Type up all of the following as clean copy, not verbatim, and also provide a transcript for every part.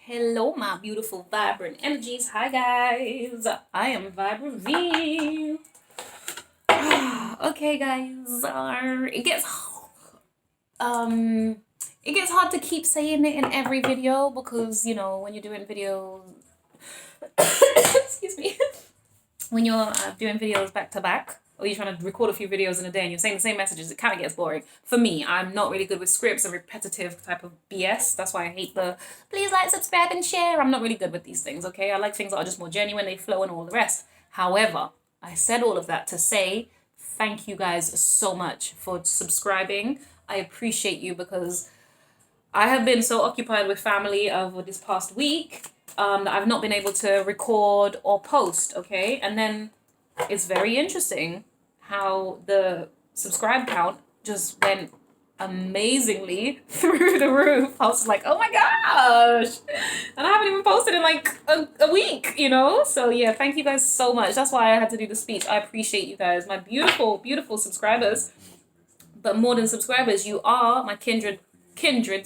Hello, my beautiful vibrant energies. Hi, guys. I am Vibrant V. Okay, guys. It gets hard to keep saying it in every video because when you're doing videos, excuse me, when you're doing videos back to back, or you're trying to record a few videos in a day and you're saying the same messages, it kind of gets boring. For me, I'm not really good with scripts and repetitive type of BS. That's why I hate the please like, subscribe, and share. I'm not really good with these things, okay? I like things that are just more genuine, they flow, and all the rest. However, I said all of that to say thank you guys so much for subscribing. I appreciate you because I have been so occupied with family over this past week that I've not been able to record or post, okay? And then it's very interesting how the subscribe count just went amazingly through the roof. I was like, oh my gosh. And I haven't even posted in like a week, So yeah, thank you guys so much. That's why I had to do the speech. I appreciate you guys, my beautiful, beautiful subscribers. But more than subscribers, you are my kindred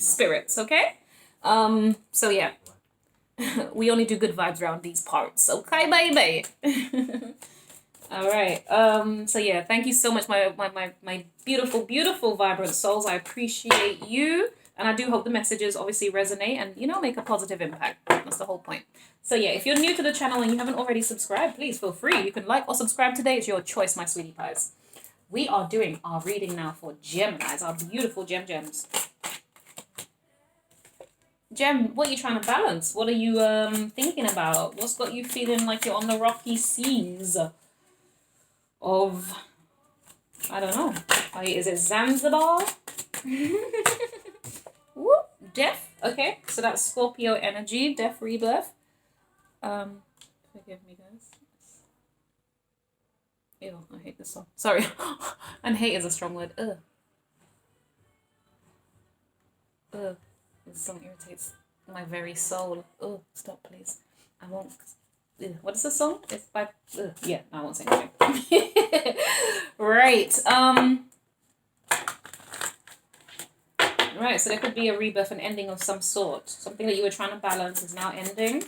spirits, okay? So yeah. We only do good vibes around these parts, okay, baby? All right. So yeah, thank you so much, my beautiful, beautiful, vibrant souls. I appreciate you. And I do hope the messages obviously resonate and, make a positive impact. That's the whole point. So yeah, if you're new to the channel and you haven't already subscribed, please feel free. You can like or subscribe today. It's your choice, my sweetie pies. We are doing our reading now for Geminis, our beautiful gems. Gem, what are you trying to balance? What are you thinking about? What's got you feeling like you're on the rocky seas of, I don't know, is it Zanzibar? Whoop, death. Okay, so that's Scorpio energy, death, rebirth. Forgive me, guys. Ew, I hate this song. Sorry. And hate is a strong word. Ugh. This song irritates my very soul. Oh, stop, please. I won't. What is the song? It's by. Yeah, I won't say anything. Right. Right. So there could be a rebirth, an ending of some sort. Something that you were trying to balance is now ending.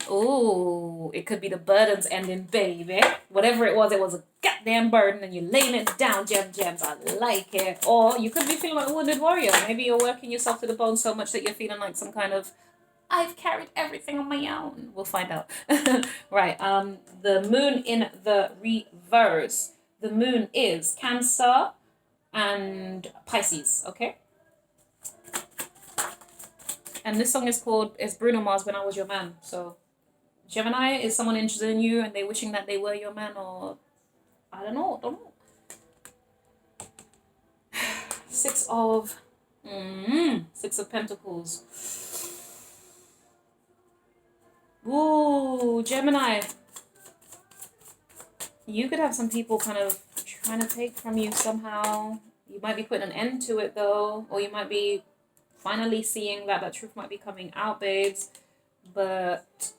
Oh, it could be the burdens ending, baby. Whatever it was a goddamn burden and you're laying it down, gems. I like it. Or you could be feeling like a wounded warrior. Maybe you're working yourself to the bone so much that you're feeling like some kind of, I've carried everything on my own. We'll find out. Right. The moon in the reverse. The moon is Cancer and Pisces, okay? And this song is called, it's Bruno Mars, When I Was Your Man. So Gemini is someone interested in you and they're wishing that they were your man, or I don't know. Six of Pentacles. Ooh, Gemini. You could have some people kind of trying to take from you somehow. You might be putting an end to it though, or you might be finally seeing that truth might be coming out, babes. But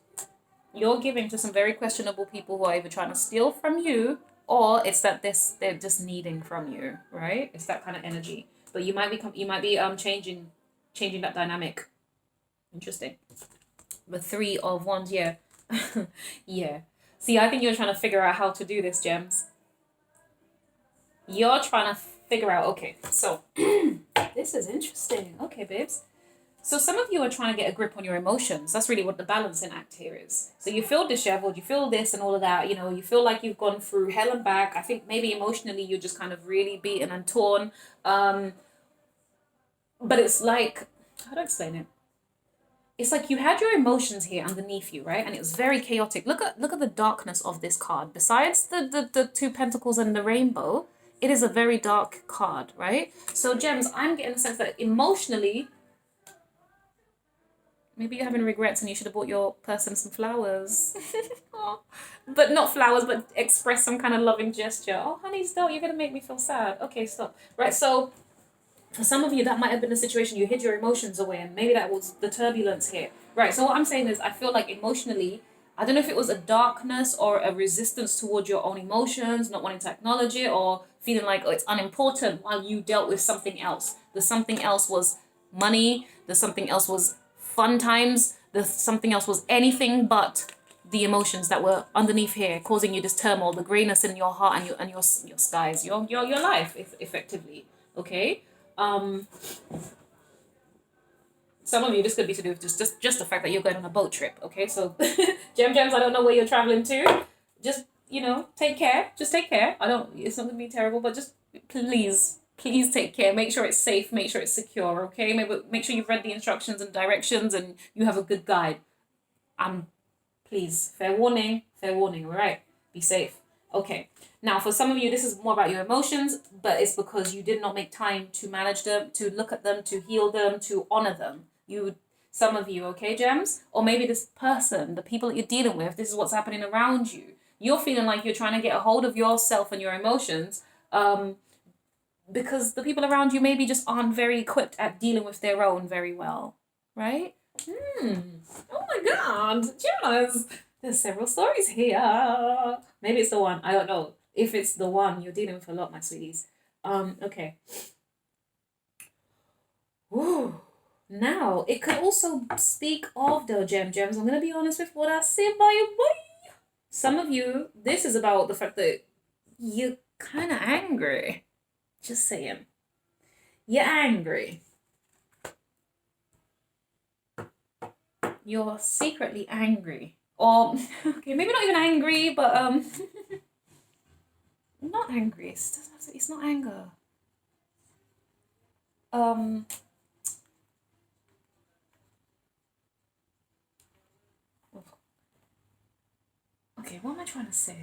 you're giving to some very questionable people who are either trying to steal from you, or it's that they're just needing from you, right? It's that kind of energy. But you might be changing that dynamic. Interesting. The Three of Wands, yeah. Yeah. See, I think you're trying to figure out how to do this, gems. You're trying to figure out, okay, so this is interesting. Okay, babes. So some of you are trying to get a grip on your emotions. That's really what the balancing act here is. So you feel disheveled, you feel this and all of that, you feel like you've gone through hell and back. I think maybe emotionally you're just kind of really beaten and torn. But it's like, how do I explain it? It's like you had your emotions here underneath you, right? And it was very chaotic. Look at the darkness of this card. Besides the two pentacles and the rainbow, it is a very dark card, right? So gems, I'm getting the sense that emotionally, maybe you're having regrets and you should have bought your person some flowers. But not flowers, but express some kind of loving gesture. Oh, honey, stop, you're going to make me feel sad. Okay, stop. Right, so for some of you, that might have been a situation you hid your emotions away, and maybe that was the turbulence here. Right, so what I'm saying is I feel like emotionally, I don't know if it was a darkness or a resistance towards your own emotions, not wanting to acknowledge it, or feeling like, oh, it's unimportant while you dealt with something else. The something else was money, the something else was fun times, the something else was anything but the emotions that were underneath here, causing you this turmoil, the grayness in your heart and your skies, your life, effectively. Okay. Some of you, this could be to do with just the fact that you're going on a boat trip. Okay, so gems, I don't know where you're traveling to. Just, you know, take care. Just take care. It's not gonna be terrible, but just please take care. Make sure it's safe. Make sure it's secure. Okay, make sure you've read the instructions and directions and you have a good guide. Please, fair warning. All right, be safe. Okay. Now, for some of you, this is more about your emotions, but it's because you did not make time to manage them, to look at them, to heal them, to honor them. Some of you, okay, gems? Or maybe this person, the people that you're dealing with, this is what's happening around you. You're feeling like you're trying to get a hold of yourself and your emotions because the people around you maybe just aren't very equipped at dealing with their own very well, right? Oh my God, Gemini, there's several stories here. Maybe it's the one, I don't know. If it's the one, you're dealing with a lot, my sweeties. Okay. Woo. Now, it could also speak of the gems. I'm going to be honest with what I say by you, boy. Some of you, this is about the fact that you're kind of angry. Just saying. You're angry. You're secretly angry. Or, okay, maybe not even angry, but, not angry. It's not anger. Okay, what am I trying to say?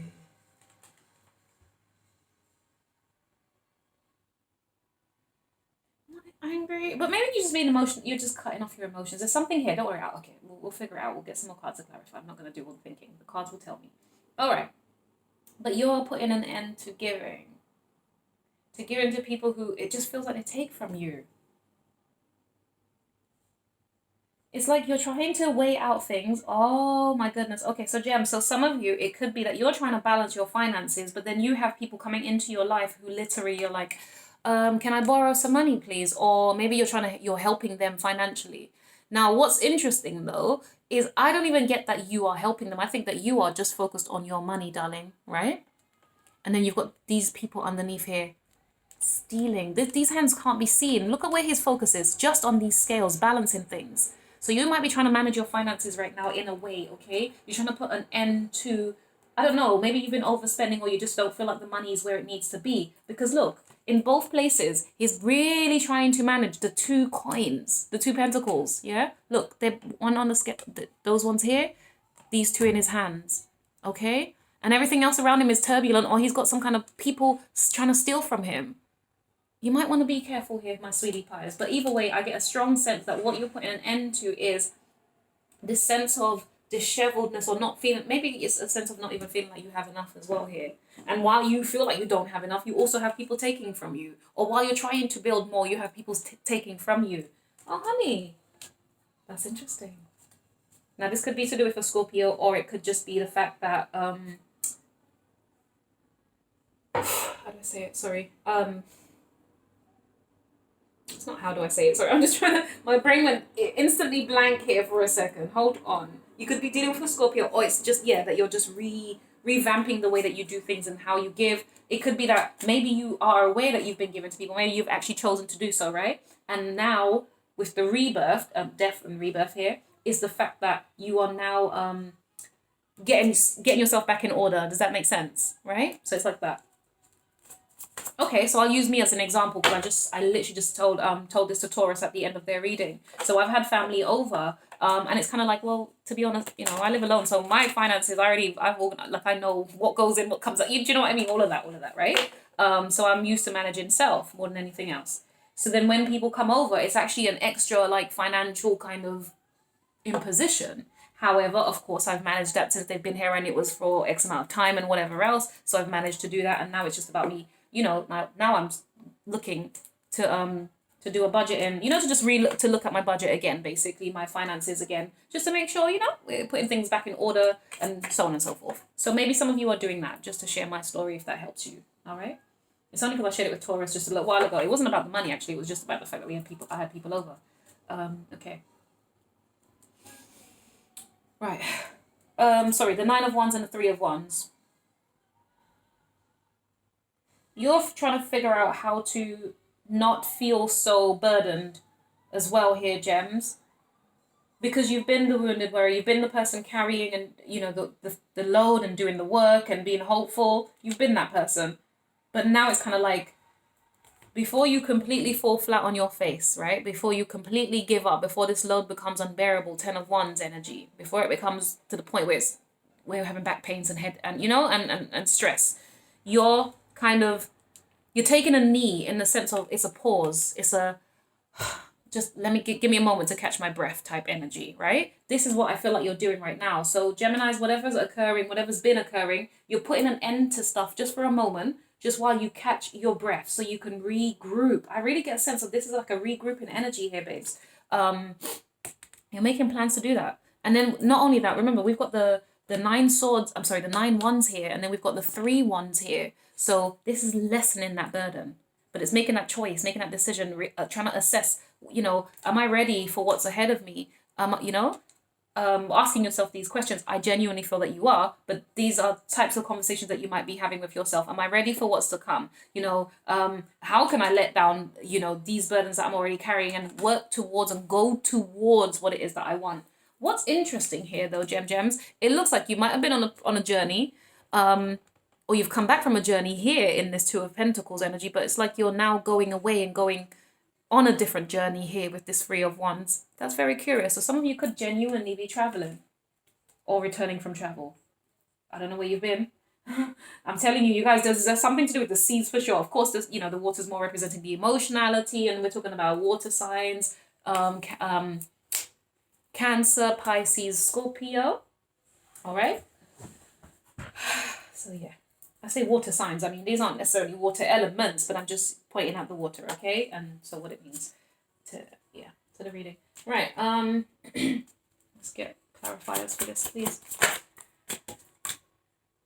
Not angry, but maybe you just made emotion. You're just cutting off your emotions. There's something here. Don't worry. Okay, we'll figure it out. We'll get some more cards to clarify. I'm not gonna do all the thinking. The cards will tell me. All right, but you're putting an end to giving. To giving to people who it just feels like they take from you. It's like you're trying to weigh out things. Oh my goodness. Okay, so Gem, so some of you, it could be that you're trying to balance your finances, but then you have people coming into your life who literally you're like, can I borrow some money, please? Or maybe you're helping them financially. Now, what's interesting though, is I don't even get that you are helping them. I think that you are just focused on your money, darling, right? And then you've got these people underneath here stealing. These hands can't be seen. Look at where his focus is, just on these scales, balancing things. So you might be trying to manage your finances right now in a way, okay? You're trying to put an end to, I don't know, maybe you've been overspending or you just don't feel like the money is where it needs to be. Because look, in both places, he's really trying to manage the two coins, the two pentacles, yeah? Look, they're one on the scale, those ones here, these two in his hands, okay? And everything else around him is turbulent or he's got some kind of people trying to steal from him. You might want to be careful here, my sweetie pies. But either way, I get a strong sense that what you're putting an end to is this sense of disheveledness or not feeling, maybe it's a sense of not even feeling like you have enough as well here. And while you feel like you don't have enough, you also have people taking from you. Or while you're trying to build more, you have people taking from you. Oh, honey, that's interesting. Now, this could be to do with a Scorpio, or it could just be the fact that, how do I say it? Sorry. It's not how do I say it. Sorry, I'm just trying to, my brain went instantly blank here for a second. Hold on. You could be dealing with a Scorpio, or it's just, yeah, that you're just revamping the way that you do things and how you give. It could be that maybe you are aware that you've been given to people. Maybe you've actually chosen to do so, right? And now with the rebirth, death and rebirth here, is the fact that you are now getting yourself back in order. Does that make sense? Right? So it's like that. Okay, so I'll use me as an example because I literally just told this to Taurus at the end of their reading. So I've had family over, and it's kind of like, well, to be honest, you know, I live alone, so my finances I've organized, like I know what goes in, what comes out. Do you know what I mean? All of that, right? So I'm used to managing self more than anything else. So then when people come over, it's actually an extra like financial kind of imposition. However, of course, I've managed that since they've been here, and it was for X amount of time and whatever else. So I've managed to do that, and now it's just about me. You know, now I'm looking to do a budget and, you know, to just to look at my budget again, basically my finances again, just to make sure, you know, we're putting things back in order and so on and so forth. So maybe some of you are doing that just to share my story if that helps you. All right. It's only because I shared it with Taurus just a little while ago. It wasn't about the money, actually. It was just about the fact that I had people over. Okay. Right. Sorry, the 9 of Wands and the 3 of Wands. You're trying to figure out how to not feel so burdened as well here, Gems. Because you've been the wounded warrior, you've been the person carrying and, you know, the load and doing the work and being hopeful. You've been that person. But now it's kind of like, before you completely fall flat on your face, right? Before you completely give up, before this load becomes unbearable, 10 of Wands energy, before it becomes to the point where you're having back pains and head and, you know, and stress, you're taking a knee in the sense of it's a pause. It's a, just let me, give me a moment to catch my breath type energy, right? This is what I feel like you're doing right now. So Geminis, whatever's occurring, whatever's been occurring, you're putting an end to stuff just for a moment, just while you catch your breath so you can regroup. I really get a sense of this is like a regrouping energy here, babes. You're making plans to do that. And then not only that, remember, we've got the 9 swords, the 9 wands here, and then we've got the 3 wands here. So this is lessening that burden, but it's making that choice, making that decision, trying to assess, you know, am I ready for what's ahead of me? You know, asking yourself these questions. I genuinely feel that you are, but these are types of conversations that you might be having with yourself. Am I ready for what's to come? You know, how can I let down, you know, these burdens that I'm already carrying and work towards and go towards what it is that I want? What's interesting here though, Gems, it looks like you might have been on a journey, or you've come back from a journey here in this 2 of Pentacles energy, but it's like you're now going away and going on a different journey here with this 3 of Wands. That's very curious. So some of you could genuinely be traveling or returning from travel. I don't know where you've been. I'm telling you, you guys, there's something to do with the seas for sure. Of course, there's, you know, the water's more representing the emotionality, and we're talking about water signs, Cancer, Pisces, Scorpio. All right. So yeah, I say water signs. I mean, these aren't necessarily water elements, but I'm just pointing out the water, okay? And so what it means to the reading. Right. Let's get clarifiers for this, please.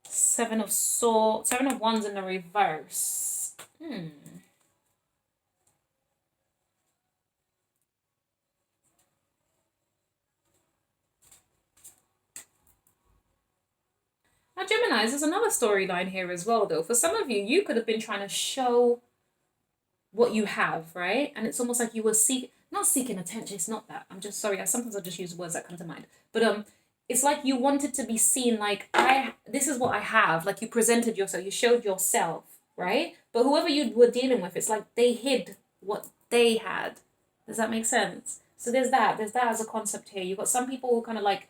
7 of Wands in the reverse. Now, Geminis, there's another storyline here as well, though. For some of you, you could have been trying to show what you have, right? And it's almost like you were not seeking attention. It's not that. I'm just sorry. Sometimes I just use words that come to mind. But it's like you wanted to be seen like, this is what I have. Like you presented yourself, you showed yourself, right? But whoever you were dealing with, it's like they hid what they had. Does that make sense? So there's that as a concept here. You've got some people who kind of like,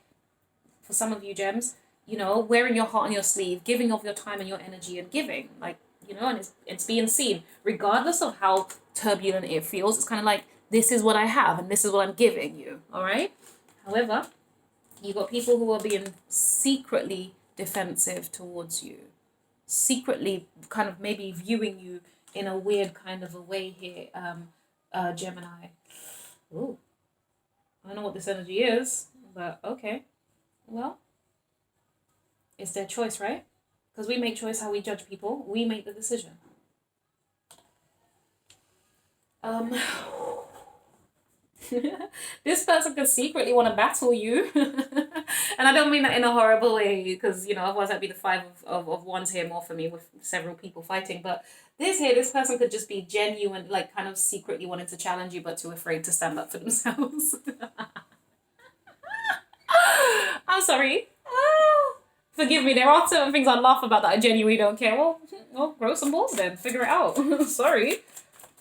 for some of you, Gems, you know, wearing your heart on your sleeve, giving of your time and your energy and giving, like, you know, and it's being seen. Regardless of how turbulent it feels, it's kind of like, this is what I have and this is what I'm giving you, all right? However, you got people who are being secretly defensive towards you, secretly kind of maybe viewing you in a weird kind of a way here, Gemini. Ooh, I don't know what this energy is, but okay. Well, it's their choice, right? Because we make choice how we judge people. We make the decision. This person could secretly want to battle you. And I don't mean that in a horrible way, because, you know, otherwise that'd be the 5 of Wands here more for me, with several people fighting. But this person could just be genuine, like kind of secretly wanting to challenge you, but too afraid to stand up for themselves. I'm sorry. Forgive me, there are certain things I laugh about that I genuinely don't care. Well, grow some balls then. Figure it out. Sorry.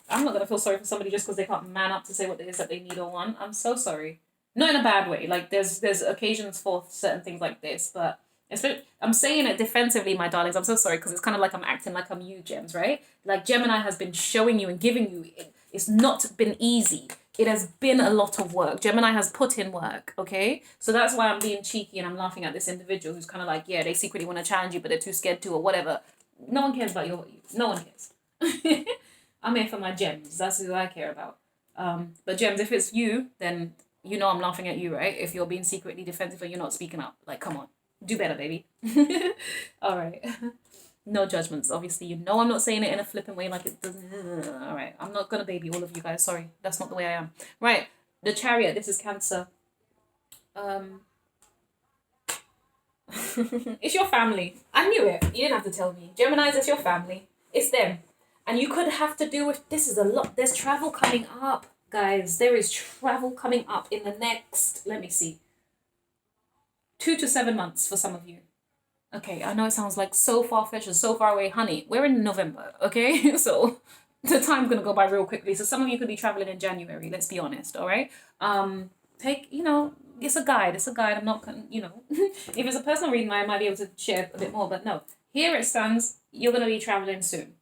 I'm not going to feel sorry for somebody just because they can't man up to say what it is that they need or want. I'm so sorry. Not in a bad way. Like, there's occasions for certain things like this, but I'm saying it defensively, my darlings. I'm so sorry, because it's kind of like I'm acting like I'm you, Gems, right? Like, Gemini has been showing you and giving you. It's not been easy. It has been a lot of work. Gemini has put in work, okay? So that's why I'm being cheeky and I'm laughing at this individual who's kind of like, yeah, they secretly want to challenge you, but they're too scared to or whatever. No one cares about no one cares. I'm here for my gems. That's who I care about. But Gems, if it's you, then you know I'm laughing at you, right? If you're being secretly defensive and you're not speaking up. Like, come on. Do better, baby. All right. No judgments. Obviously, you know I'm not saying it in a flippant way like it doesn't. All right. I'm not going to baby all of you guys. Sorry. That's not the way I am. Right. The Chariot, this is Cancer. It's your family. I knew it. You didn't have to tell me. Geminis, it's your family. It's them. And you could have to do with, this is a lot. There's travel coming up, guys. There is travel coming up in the next, let me see, 2 to 7 months for some of you. Okay, I know it sounds like so far-fetched and so far away. Honey, we're in November, okay? So the time's going to go by real quickly. So some of you could be traveling in January, let's be honest, all right? Take, you know, it's a guide. It's a guide. I'm not, you know, if it's a personal reading, I might be able to share a bit more. But no, here it stands. You're going to be traveling soon.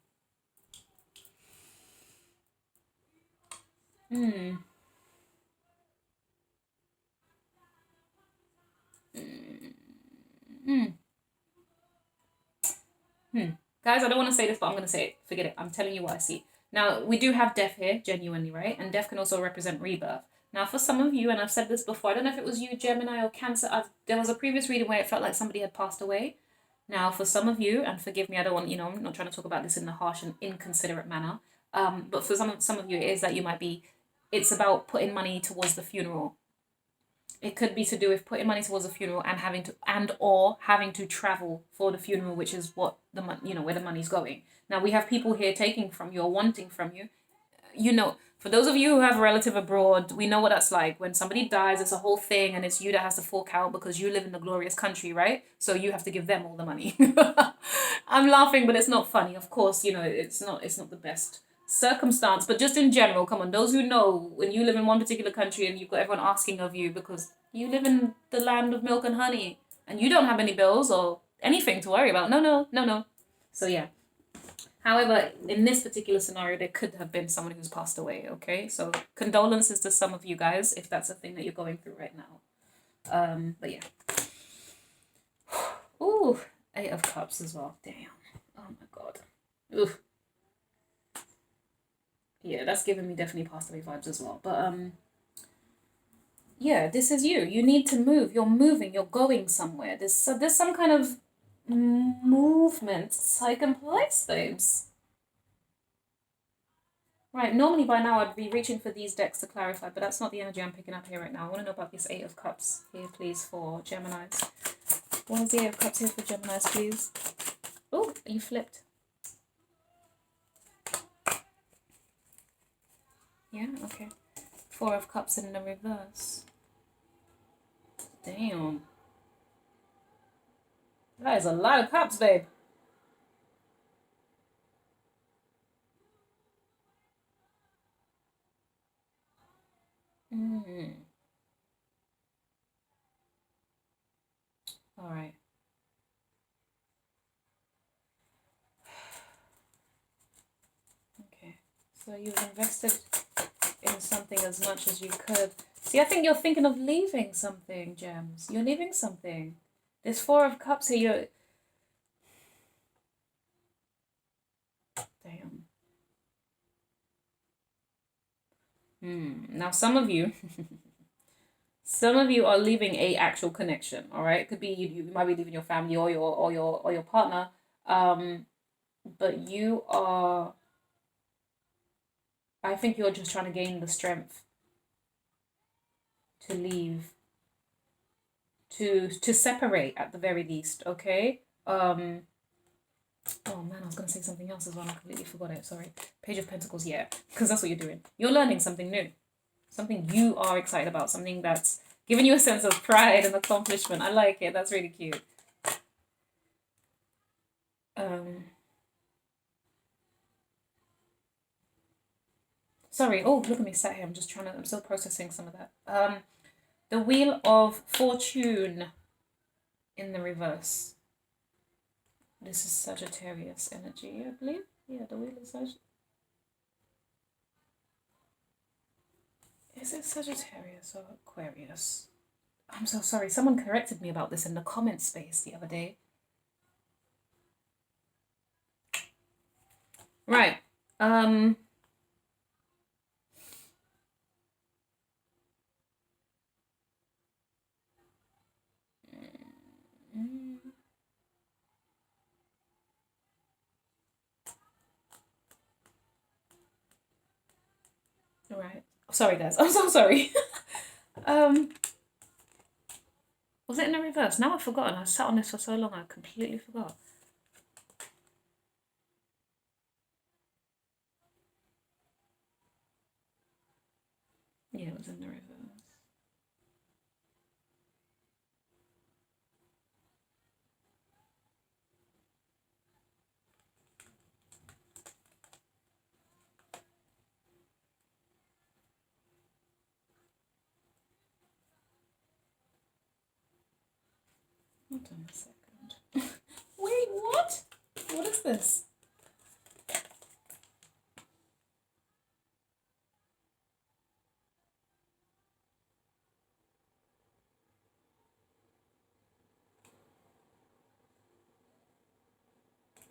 Guys, I don't want to say this, but I'm going to say it. Forget it. I'm telling you what I see. Now, we do have death here, genuinely, right? And death can also represent rebirth. Now, for some of you, and I've said this before, I don't know if it was you, Gemini or Cancer, there was a previous reading where it felt like somebody had passed away. Now, for some of you, and forgive me, I don't want, you know, I'm not trying to talk about this in a harsh and inconsiderate manner, but for some of you, it is that you might be, it's about putting money towards the funeral. It could be to do with putting money towards the funeral and having to travel for the funeral, which is what where the money's going. Now, we have people here taking from you or wanting from you. You know, for those of you who have a relative abroad, we know what that's like. When somebody dies, it's a whole thing, and it's you that has to fork out because you live in the glorious country, right? So you have to give them all the money. I'm laughing, but it's not funny. Of course, you know, it's not the best circumstance, but just in general, come on, those who know, when you live in one particular country and you've got everyone asking of you because you live in the land of milk and honey and you don't have any bills or anything to worry about. No. So yeah. However, in this particular scenario, there could have been someone who's passed away, okay? So condolences to some of you guys if that's a thing that you're going through right now. But yeah. Ooh, 8 of Cups as well. Damn. Oh my God. Ooh. Yeah, that's giving me definitely passed away vibes as well. But yeah, this is you. You need to move. You're moving. You're going somewhere. There's some kind of movement taking place, babes. Right, normally by now I'd be reaching for these decks to clarify, but that's not the energy I'm picking up here right now. I want to know about this 8 of Cups here, please, for Geminis. What is the 8 of Cups here for Geminis, please? Oh, you flipped. Yeah, okay. 4 of Cups in the reverse. Damn. That is a lot of cups, babe. All right. Okay. So you've invested in something as much as you could. See, I think you're thinking of leaving something, Gems. You're leaving something. There's 4 of Cups here. Damn. Now, some of you are leaving a actual connection. All right, it could be you might be leaving your family or your partner. But you are. I think you're just trying to gain the strength to leave, to separate at the very least, okay? Oh man, I was gonna say something else as well. I completely forgot it. Sorry. Page of Pentacles, yeah, because that's what you're doing. You're learning something new, something you are excited about, something that's giving you a sense of pride and accomplishment. I like it. That's really cute. Sorry. Oh, look at me sat here. I'm still processing some of that. The Wheel of Fortune in the reverse. This is Sagittarius energy, I believe. Yeah, the Wheel of Sagittarius. Is it Sagittarius or Aquarius? I'm so sorry. Someone corrected me about this in the comment space the other day. Right. Right. Sorry, guys. I'm so sorry. Was it in the reverse? Now I've forgotten. I sat on this for so long, I completely forgot. Yeah, it was in the reverse. Hold on a second. Wait, what? What is this?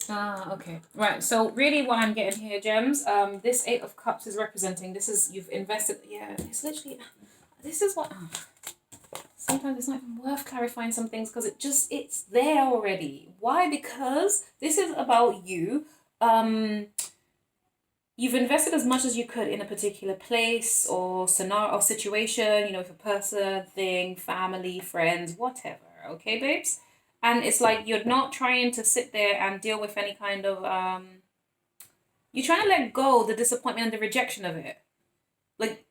Ah, okay. Right. So really what I'm getting here, Gems, this Eight of Cups is representing, this is, you've invested, yeah, it's literally, this is what, sometimes it's not even worth clarifying some things because it's there already. Why? Because this is about you. You've invested as much as you could in a particular place or scenario or situation, you know, if a person, thing, family, friends, whatever. Okay, babes? And it's like you're not trying to sit there and deal with any kind of you're trying to let go the disappointment and the rejection of it. Like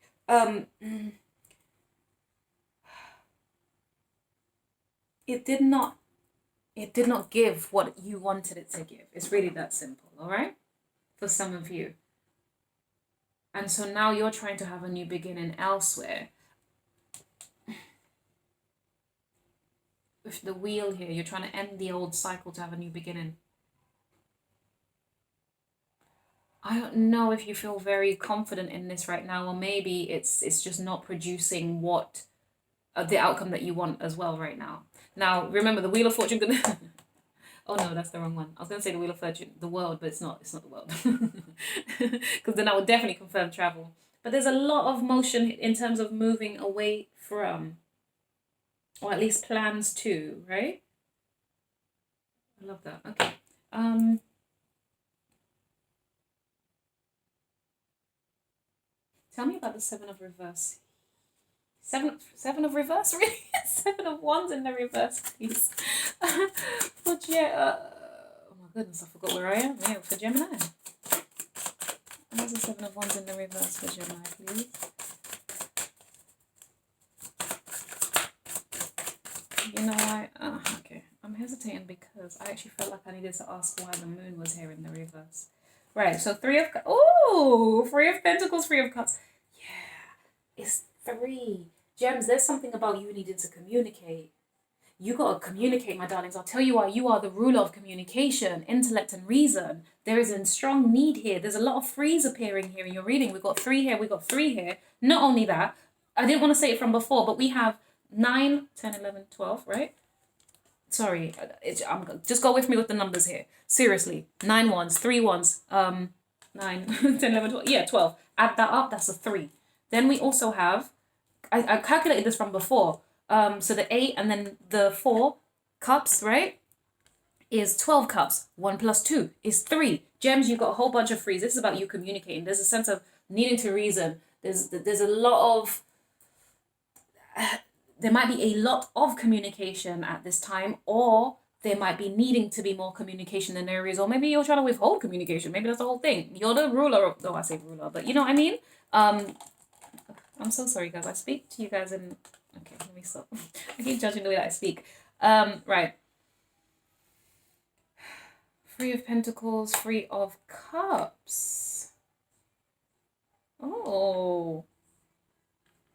it did not give what you wanted it to give. It's really that simple, all right? For some of you. And so now you're trying to have a new beginning elsewhere. With the wheel here, you're trying to end the old cycle to have a new beginning. I don't know if you feel very confident in this right now, or maybe it's just not producing what the outcome that you want as well right now. Now, remember the Wheel of Fortune. Oh no, that's the wrong one. I was gonna say the Wheel of Fortune, the world, but it's not. It's not the world, because then I would definitely confirm travel. But there's a lot of motion in terms of moving away from, or at least plans to, right? I love that. Okay. Tell me about the Seven of Reverse. Seven of Reverse, really? Seven of Wands in the reverse, please. But yeah, oh my goodness, I forgot where I am. Yeah, for Gemini. Where's the Seven of Wands in the reverse for Gemini, please? You know, okay. I'm hesitating because I actually felt like I needed to ask why the moon was here in the reverse. Right, so Three of Pentacles, Three of Cups. Yeah, it's three. Gems, there's something about you needing to communicate. You gotta communicate, my darlings. I'll tell you why. You are the ruler of communication, intellect, and reason. There is a strong need here. There's a lot of threes appearing here in your reading. We've got three here, we've got three here. Not only that, I didn't want to say it from before, but we have 9, 10, 11, 12, right? Sorry, just go with me with the numbers here. Seriously, 9 ones, 3 ones, 9, 10, 11, 12. Yeah, 12. Add that up, that's a 3. Then we also have, I calculated this from before. So the 8 and then the 4 cups, right, is 12 cups. 1 plus 2 is 3. Gems, you've got a whole bunch of threes. This is about you communicating. There's a sense of needing to reason. There's a lot of, there might be a lot of communication at this time, or there might be needing to be more communication in areas, or maybe you're trying to withhold communication. Maybe that's the whole thing. You're the ruler of, I say ruler, but you know what I mean? I'm so sorry, guys. I speak to you guys in, okay, let me stop. I keep judging the way that I speak. Right. Three of Pentacles, Three of Cups. Oh.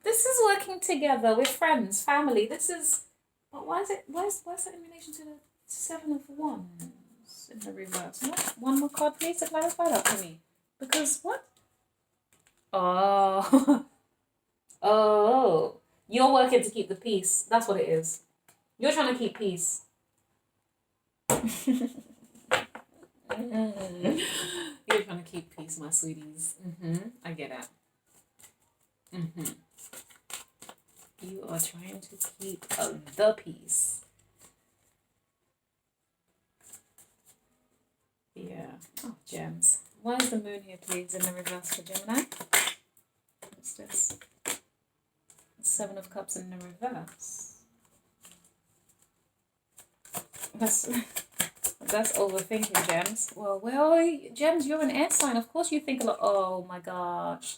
This is working together with friends, family. This is, but why is that in relation to the Seven of Wands in the reverse? What? One more card, please, to clarify that for me. Because what? Oh. Oh. You're working to keep the peace. That's what it is. You're trying to keep peace. You're trying to keep peace, my sweeties. I get that. You are trying to keep the peace. Yeah. Oh, gems. Why is the moon here, please, in the reverse for Gemini? What's this? Seven of Cups in the reverse. That's overthinking, Gems. Well, Gems, you're an air sign. Of course you think a lot. Oh my gosh.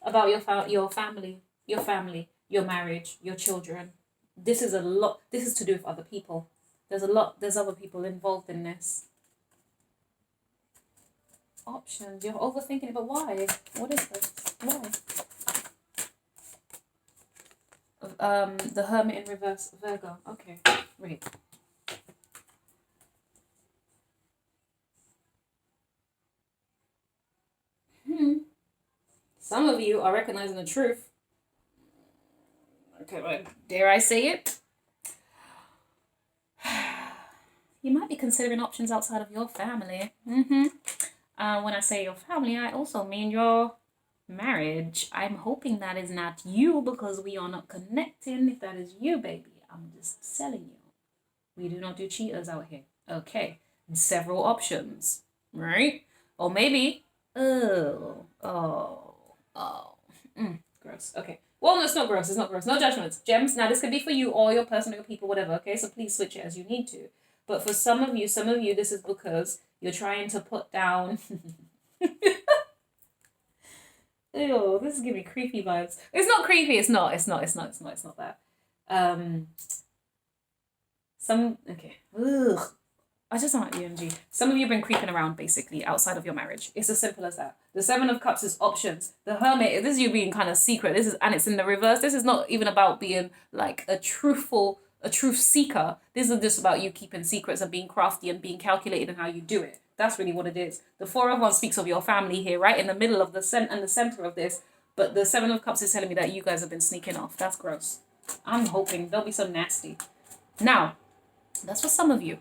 About your family, your marriage, your children. This is a lot. This is to do with other people. There's other people involved in this. Options. You're overthinking it, but why? What is this? Why? The Hermit in reverse, Virgo. Okay, right. Some of you are recognizing the truth. Okay, well, dare I say it? You might be considering options outside of your family. When I say your family, I also mean your marriage. I'm hoping that is not you because we are not connecting. If that is you, baby, I'm just telling you. We do not do cheaters out here. Okay. Several options, right? Or maybe, gross. Okay. Well, no, it's not gross. It's not gross. No judgments. Gems. Now, this could be for you or your person or your people, whatever. Okay, so please switch it as you need to. But for some of you, this is because you're trying to put down. Ew, this is giving me creepy vibes. It's not creepy. It's not that. Okay. Ugh. I just don't like the energy. Some of you have been creeping around basically outside of your marriage. It's as simple as that. The Seven of Cups is options. The Hermit, this is you being kind of secret. And it's in the reverse. This is not even about being like a truth seeker. This is just about you keeping secrets and being crafty and being calculated in how you do it. That's really what it is. The Four of Wands speaks of your family here, right in the middle of the center of this. But the Seven of Cups is telling me that you guys have been sneaking off. That's gross. I'm hoping don't be so nasty. Now, that's for some of you.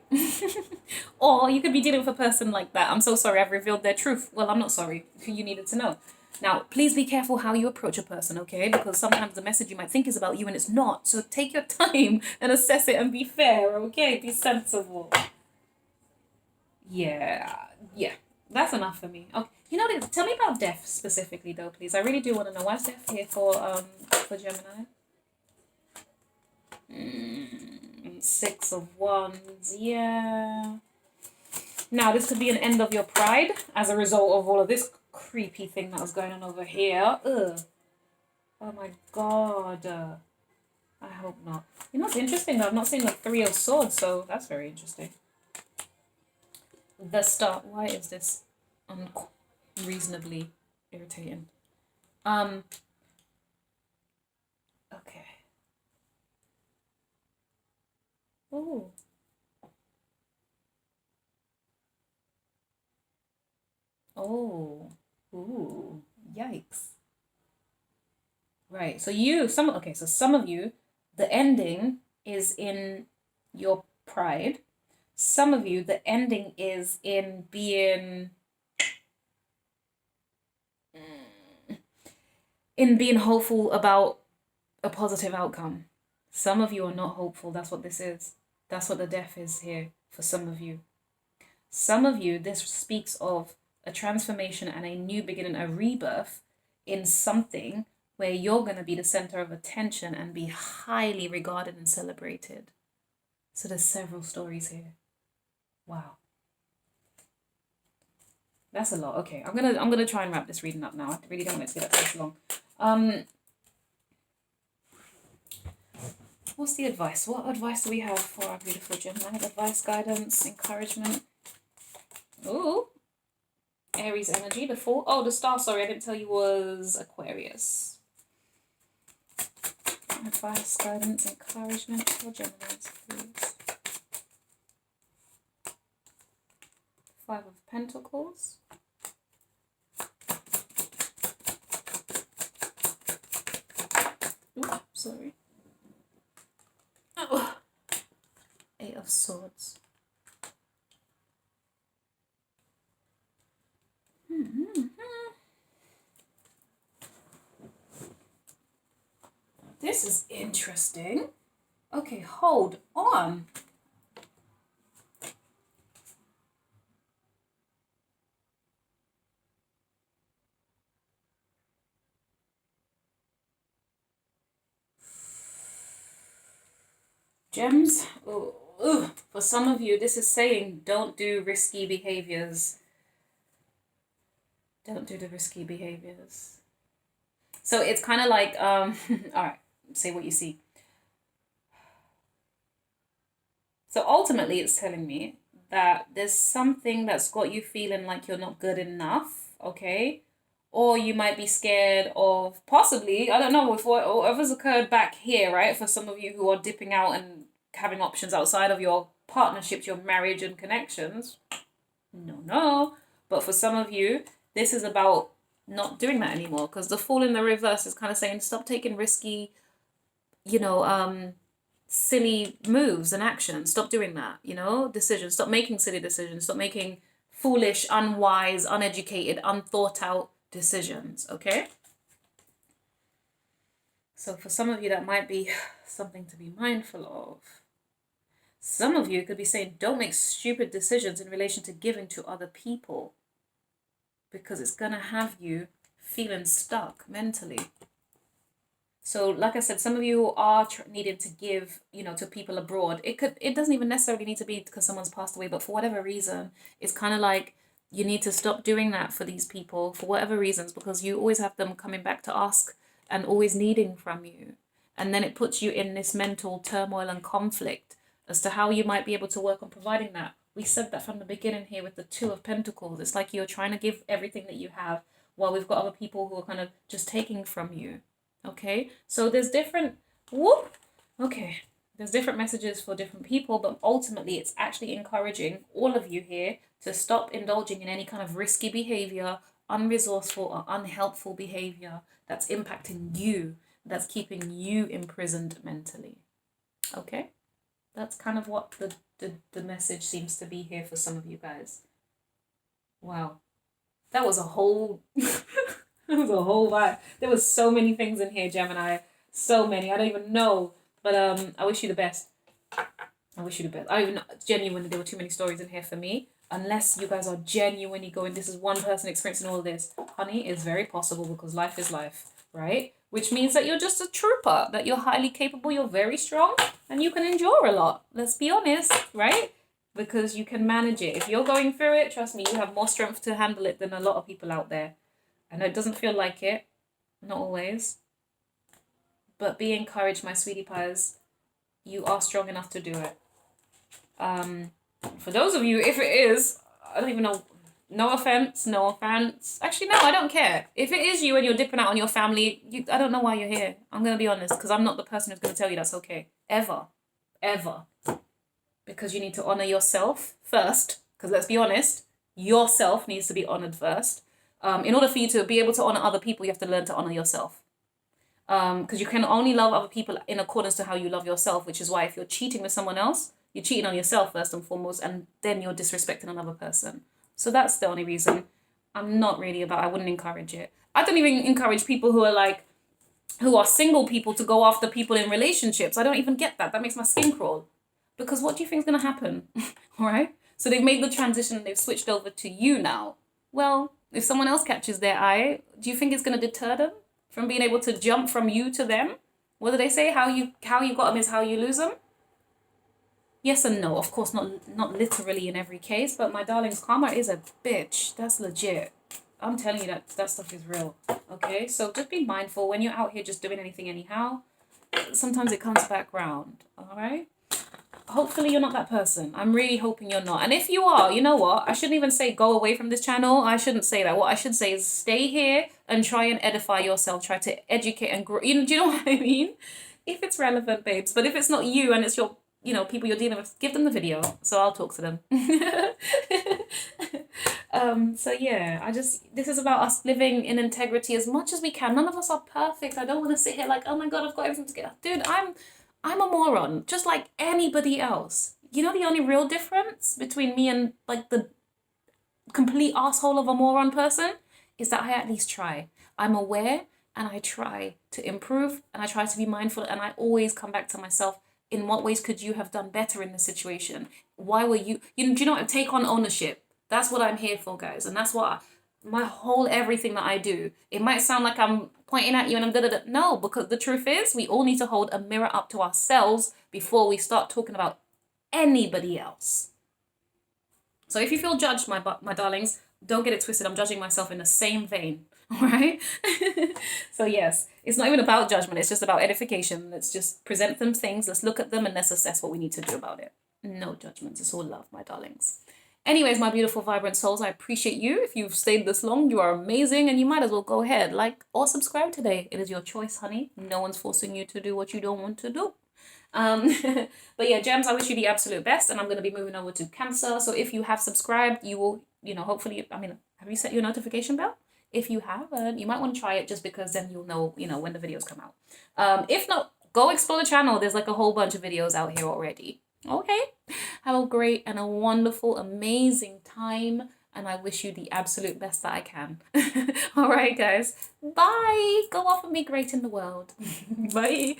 Or you could be dealing with a person like that. I'm so sorry I've revealed their truth. Well, I'm not sorry. You needed to know. Now, please be careful how you approach a person, okay? Because sometimes the message you might think is about you and it's not. So take your time and assess it and be fair, okay? Be sensible. Yeah. That's enough for me. Okay. You know, tell me about death specifically, though, please. I really do want to know. Why is death here for Gemini? Six of Wands. Yeah. Now, this could be an end of your pride as a result of all of this creepy thing that was going on over here. Ugh. Oh my god. I hope not. You know what's interesting though? I've not seen the Three of Swords, so that's very interesting. The Star. Why is this unreasonably irritating? Okay. Ooh. Oh. Ooh. Yikes. Right. So some of you, the ending is in your pride. Some of you, the ending is in being hopeful about a positive outcome. Some of you are not hopeful. That's what this is. That's what the death is here for some of you. Some of you, this speaks of a transformation and a new beginning, a rebirth in something where you're going to be the center of attention and be highly regarded and celebrated. So there's several stories here. Wow. That's a lot. Okay, I'm gonna try and wrap this reading up now. I really don't want it to get up this long. What's the advice? What advice do we have for our beautiful Gemini? Advice, guidance, encouragement. Ooh. Aries energy. The Fool. Oh, the star, sorry, I didn't tell you, was Aquarius. Advice, guidance, encouragement for Geminis, please. Five of Pentacles. Ooh, sorry. Oh. Eight of Swords. This is interesting. Okay, hold on. Gems. Ooh. For some of you, this is saying don't do risky behaviors. Don't do the risky behaviors. So it's kind of like, all right, say what you see. So ultimately, it's telling me that there's something that's got you feeling like you're not good enough, okay? Or you might be scared of possibly, I don't know, if whatever's occurred back here, right? For some of you who are dipping out and having options outside of your partnerships, your marriage and connections. No. But for some of you, this is about not doing that anymore, because the Fool in the reverse is kind of saying stop taking risky, silly moves and actions. Stop doing that, decisions. Stop making silly decisions. Stop making foolish, unwise, uneducated, unthought out decisions, okay? So for some of you, that might be something to be mindful of. Some of you could be saying, don't make stupid decisions in relation to giving to other people, because it's going to have you feeling stuck mentally. So like I said, some of you are needing to give, to people abroad. It doesn't even necessarily need to be because someone's passed away, but for whatever reason, it's kind of like you need to stop doing that for these people for whatever reasons, because you always have them coming back to ask and always needing from you. And then it puts you in this mental turmoil and conflict as to how you might be able to work on providing that. We said that from the beginning here with the Two of Pentacles. It's like you're trying to give everything that you have while we've got other people who are kind of just taking from you. Okay, so there's different, there's different messages for different people, but ultimately it's actually encouraging all of you here to stop indulging in any kind of risky behavior, unresourceful or unhelpful behavior that's impacting you, that's keeping you imprisoned mentally. Okay, that's kind of what the message seems to be here for some of you guys. Wow, that was a whole it was a whole vibe. There was so many things in here, Gemini. So many. I don't even know. But I wish you the best. I wish you the best. I don't even know. Genuinely, there were too many stories in here for me. Unless you guys are genuinely going, this is one person experiencing all of this. Honey, it's very possible, because life is life, right? Which means that you're just a trooper, that you're highly capable, you're very strong, and you can endure a lot. Let's be honest, right? Because you can manage it. If you're going through it, trust me, you have more strength to handle it than a lot of people out there. I know it doesn't feel like it, not always, but be encouraged, my sweetie pies. You are strong enough to do it. For those of you, if it is, I don't even know, no offense. Actually, no, I don't care. If it is you and you're dipping out on your family, I don't know why you're here. I'm going to be honest, because I'm not the person who's going to tell you that's okay. Ever. Because you need to honor yourself first, because let's be honest, yourself needs to be honored first. In order for you to be able to honor other people, you have to learn to honor yourself. Because you can only love other people in accordance to how you love yourself, which is why if you're cheating with someone else, you're cheating on yourself first and foremost, and then you're disrespecting another person. So that's the only reason. I wouldn't encourage it. I don't even encourage people who are single people to go after people in relationships. I don't even get that. That makes my skin crawl. Because what do you think is going to happen? All right? So they've made the transition and they've switched over to you now. Well, if someone else catches their eye, do you think it's going to deter them from being able to jump from you to them? What do they say? How you got them is how you lose them? Yes and no. Of course, not literally in every case, but my darlings, karma is a bitch. That's legit. I'm telling you that stuff is real. Okay? So just be mindful when you're out here just doing anything anyhow. Sometimes it comes back round. All right? Hopefully you're not that person. I'm really hoping you're not. And if you are, you know what? I shouldn't even say go away from this channel. I shouldn't say that. What I should say is stay here and try and edify yourself. Try to educate and grow. Do you know what I mean? If it's relevant, babes. But if it's not you and it's your, people you're dealing with, give them the video. So I'll talk to them. So yeah, this is about us living in integrity as much as we can. None of us are perfect. I don't want to sit here like, oh my God, I've got everything together. Dude, I'm a moron, just like anybody else. You know the only real difference between me and like the complete asshole of a moron person is that I at least try. I'm aware and I try to improve and I try to be mindful and I always come back to myself. In what ways could you have done better in this situation? Why were you do you know what? Take on ownership. That's what I'm here for, guys. And that's what my whole everything that I do. It might sound like I'm pointing at you and I'm da-da-da. No, because the truth is we all need to hold a mirror up to ourselves before we start talking about anybody else. So if you feel judged, my darlings, don't get it twisted. I'm judging myself in the same vein. All right. So yes, it's not even about judgment. It's just about edification. Let's just present them things. Let's look at them and let's assess what we need to do about it. No judgments. It's all love, my darlings. Anyways, my beautiful, vibrant souls, I appreciate you. If you've stayed this long, you are amazing, and you might as well go ahead, like or subscribe today. It is your choice, honey. No one's forcing you to do what you don't want to do. But yeah, gems, I wish you the absolute best, and I'm going to be moving over to Cancer. So if you have subscribed, you will, hopefully, have you set your notification bell? If you haven't, you might want to try it, just because then you'll know, when the videos come out. If not, go explore the channel. There's like a whole bunch of videos out here already. Okay, have a great and a wonderful, amazing time, and I wish you the absolute best that I can. All right, guys, bye. Go off and be great in the world. Bye.